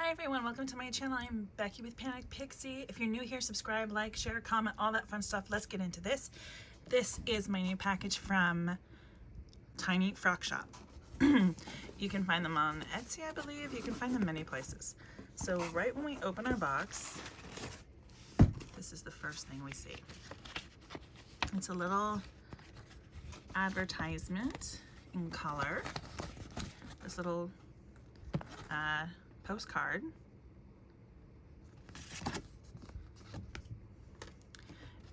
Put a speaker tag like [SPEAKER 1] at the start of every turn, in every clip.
[SPEAKER 1] Hi everyone, welcome to my channel. I'm Becky with Panic Pixie. If you're new here, subscribe, like, share, comment, all that fun stuff. Let's get into this. This is my new package from Tiny Frock Shop. You can find them on Etsy, I believe. You can find them many places. So right when we open our box, this is the first thing we see. It's a little advertisement in color. This little postcard.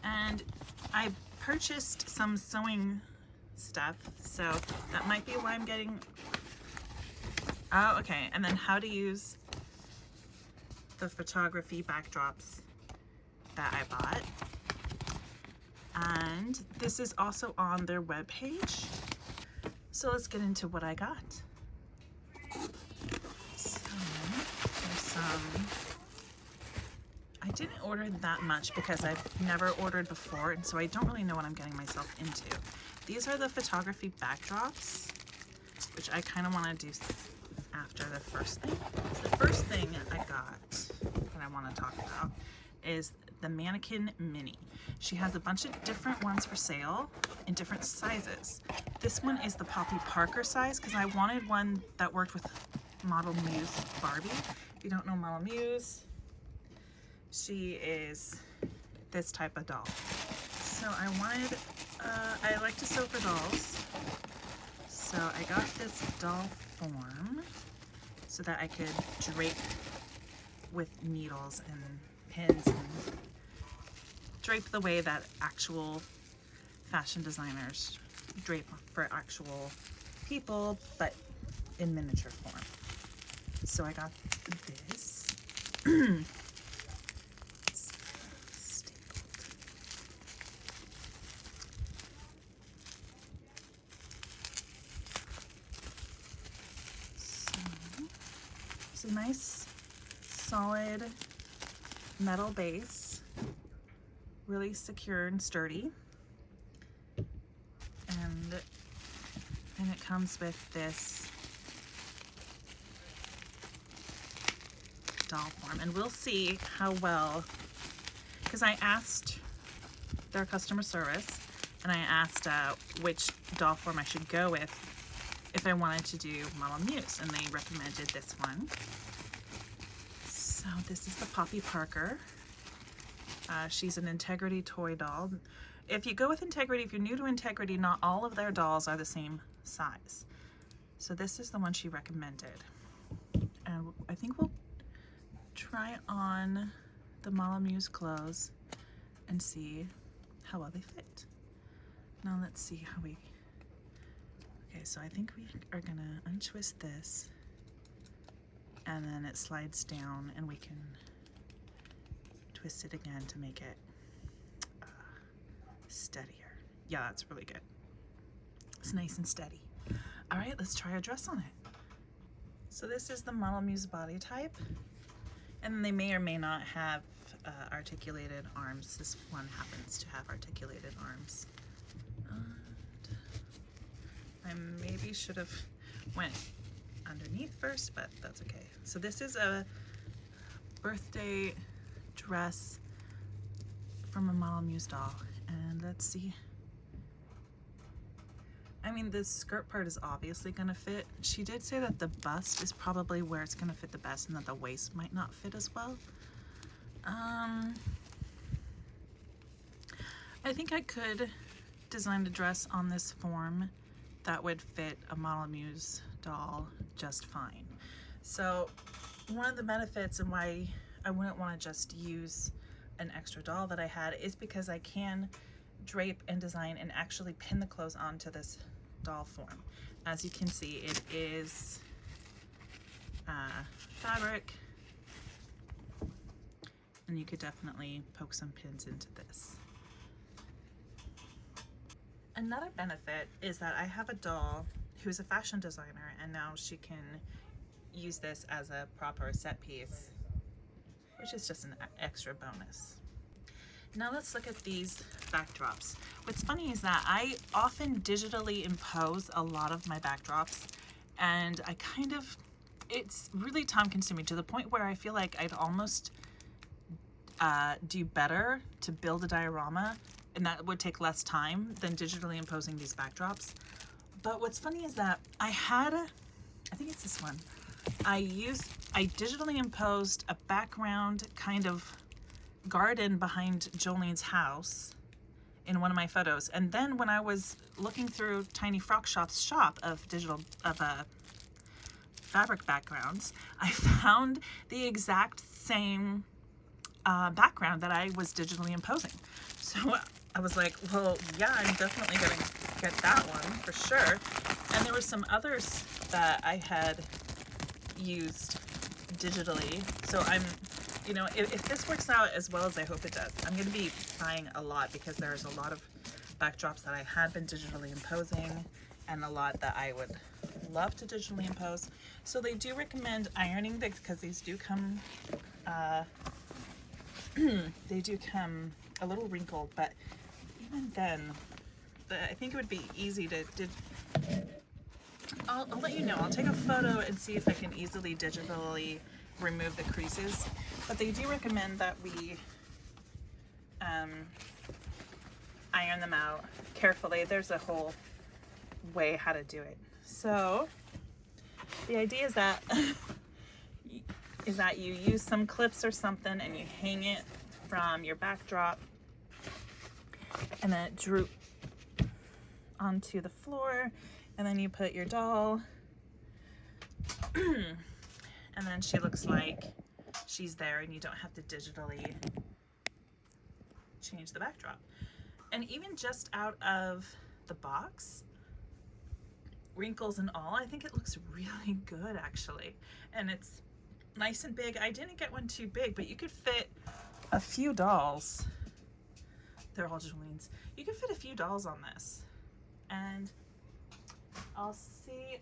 [SPEAKER 1] And I purchased some sewing stuff, so that might be why I'm getting... Oh, okay. And then how to use the photography backdrops that I bought. And this is also on their webpage. So let's get into what I got. I didn't order that much because I've never ordered before, and so I don't really know what I'm getting myself into. These are the photography backdrops, which I kind of want to do after the first thing. The first thing I got that I want to talk about is the Mannequin Mini. She has a bunch of different ones for sale in different sizes. This one is the Poppy Parker size because I wanted one that worked with model Muse Barbie. If you don't know model Muse, she is this type of doll. So I wanted, I like to sew for dolls. So I got this doll form so that I could drape with needles and pins and drape the way that actual fashion designers drape for actual people, but in miniature form. So I got this. It's a nice solid metal base, really secure and sturdy, and then it comes with this doll form, and we'll see how well, because I asked their customer service and I asked which doll form I should go with if I wanted to do Model Muse, and they recommended this one. So this is the Poppy Parker. She's an Integrity toy doll. If you go with Integrity, if you're new to Integrity, not all of their dolls are the same size. So this is the one she recommended. And I think we'll try on the Model Muse clothes and see how well they fit. Now let's see how we... Okay, so I think we are gonna untwist this, and then it slides down and we can twist it again to make it steadier. Yeah, that's really good. It's nice and steady. All right, let's try a dress on it. So this is the Model Muse body type, and they may or may not have articulated arms. This one happens to have articulated arms. I maybe should have went underneath first, but that's okay. So this is a birthday dress from a Model Muse doll, and let's see. I mean, the skirt part is obviously gonna fit. She did say that the bust is probably where it's gonna fit the best and that the waist might not fit as well. I think I could design a dress on this form that would fit a Model Muse doll just fine. So one of the benefits and why I wouldn't want to just use an extra doll that I had is because I can drape and design and actually pin the clothes onto this doll form. As you can see, it is fabric, and you could definitely poke some pins into this. Another benefit is that I have a doll who's a fashion designer, and now she can use this as a proper set piece, which is just an extra bonus. Now let's look at these backdrops. What's funny is that I often digitally impose a lot of my backdrops, and I kind of it's really time consuming to the point where I feel like I'd almost do better to build a diorama, and that would take less time than digitally imposing these backdrops. But what's funny is that I think it's this one. I digitally imposed a background kind of garden behind Jolene's house in one of my photos. And then when I was looking through Tiny Frock Shop's shop of fabric backgrounds, I found the exact same background that I was digitally imposing. So I was like, well, yeah, I'm definitely gonna get that one for sure. And there were some others that I had used digitally. So I'm, you know, if this works out as well as I hope it does, I'm gonna be buying a lot, because there's a lot of backdrops that I had been digitally imposing and a lot that I would love to digitally impose. So they do recommend ironing because these do come they do come a little wrinkled, but even then I think it would be easy to I'll let you know. I'll take a photo and see if I can easily digitally remove the creases, but they do recommend that we iron them out carefully. There's a whole way how to do it. So the idea is that you use some clips or something and you hang it from your backdrop, and then it droop onto the floor, and then you put your doll and then she looks like she's there, and you don't have to digitally change the backdrop. And even just out of the box, wrinkles and all, I think it looks really good actually. And it's nice and big. I didn't get one too big, but you could fit a few dolls. They're all Jolene's. You could fit a few dolls on this. And I'll see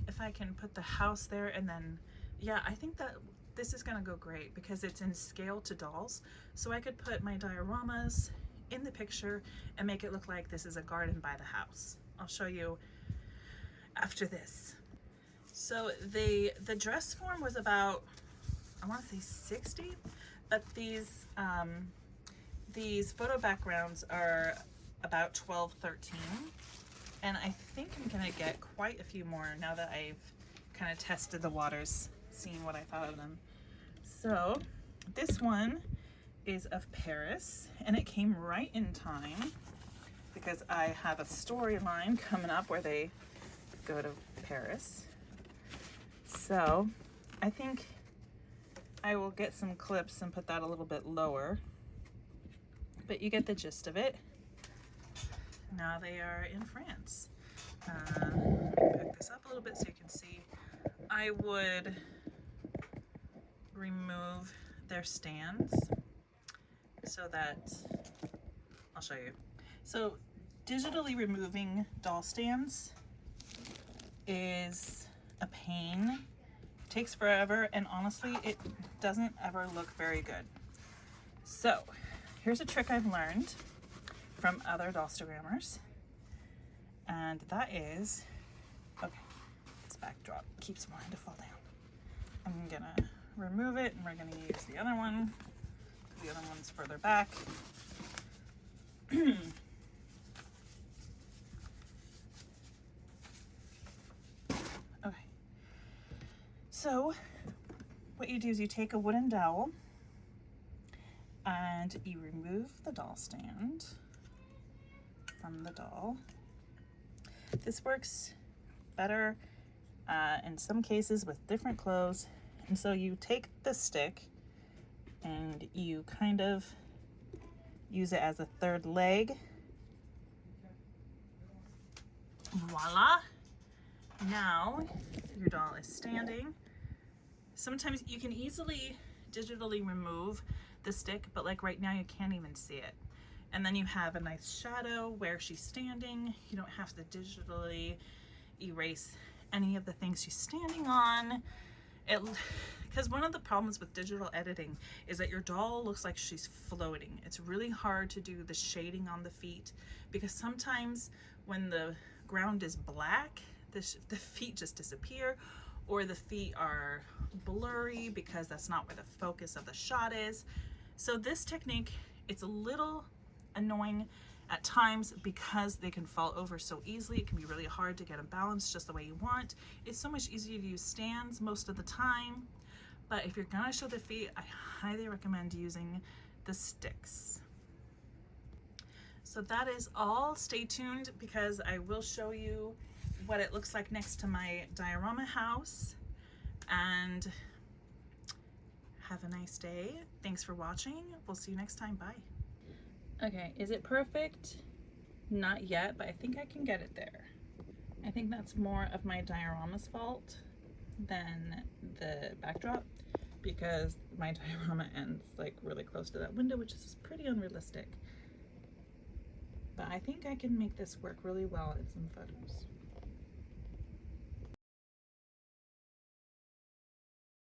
[SPEAKER 1] if I can put the house there, and then, yeah, I think that this is gonna go great because it's in scale to dolls. So I could put my dioramas in the picture and make it look like this is a garden by the house. I'll show you after this. So the dress form was about, I want to say 60, but these photo backgrounds are about 12, 13. And I think I'm gonna get quite a few more now that I've kind of tested the waters, seeing what I thought of them. So this one is of Paris, and it came right in time because I have a storyline coming up where they go to Paris. So I think I will get some clips and put that a little bit lower, but you get the gist of it. Now they are in France. Pick this up a little bit so you can see. I would remove their stands so that, I'll show you. So digitally removing doll stands is a pain. It takes forever, and honestly, it doesn't ever look very good. So here's a trick I've learned from other Dollstagrammers, and that is, okay, this backdrop keeps wanting to fall down. I'm gonna remove it, and we're gonna use the other one. The other one's further back. Okay, so what you do is you take a wooden dowel and you remove the doll stand from the doll. This works better in some cases with different clothes. And so you take the stick and you kind of use it as a third leg. Voila! Now your doll is standing. Sometimes you can easily digitally remove the stick, but like right now you can't even see it. And then you have a nice shadow where she's standing. You don't have to digitally erase any of the things she's standing on. Because one of the problems with digital editing is that your doll looks like she's floating. It's really hard to do the shading on the feet because sometimes when the ground is black, the feet just disappear, or the feet are blurry because that's not where the focus of the shot is. So this technique, it's a little annoying at times because they can fall over so easily. It can be really hard to get them balanced just the way you want. It's so much easier to use stands most of the time, but if you're gonna show the feet, I highly recommend using the sticks. So that is all. Stay tuned because I will show you what it looks like next to my diorama house. And have a nice day. Thanks for watching. We'll see you next time. Bye. Okay, is it perfect? Not yet, but I think I can get it there. I think that's more of my diorama's fault than the backdrop, because my diorama ends like really close to that window, which is pretty unrealistic. But I think I can make this work really well in some photos.